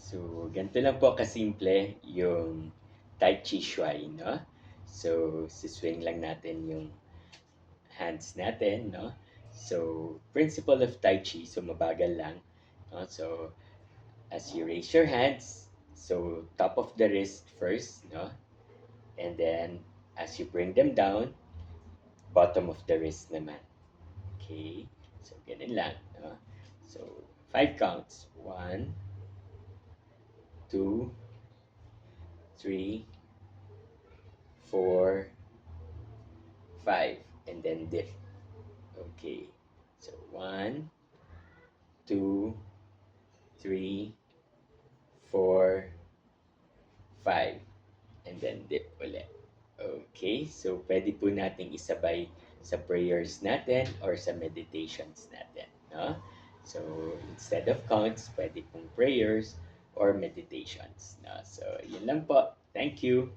So, ganito lang po kasimple yung Tai Chi Chuai, no? So, siswing lang natin yung hands natin, no? So, principle of Tai Chi, so mabagal lang. No? So, as you raise your hands, so top of the wrist first, no? And then, as you bring them down, bottom of the wrist naman. Okay? So, ganun lang, no? So, 5 counts. 1, 2, 3, 4, 5, and then dip. Okay. So, 1, 2, 3, 4, 5, and then dip ulit. Okay, so pwede po nating isabay sa prayers natin or sa meditations natin, no? So, instead of counts, pwede pong prayers or meditations, no? So, yun lang po. Thank you.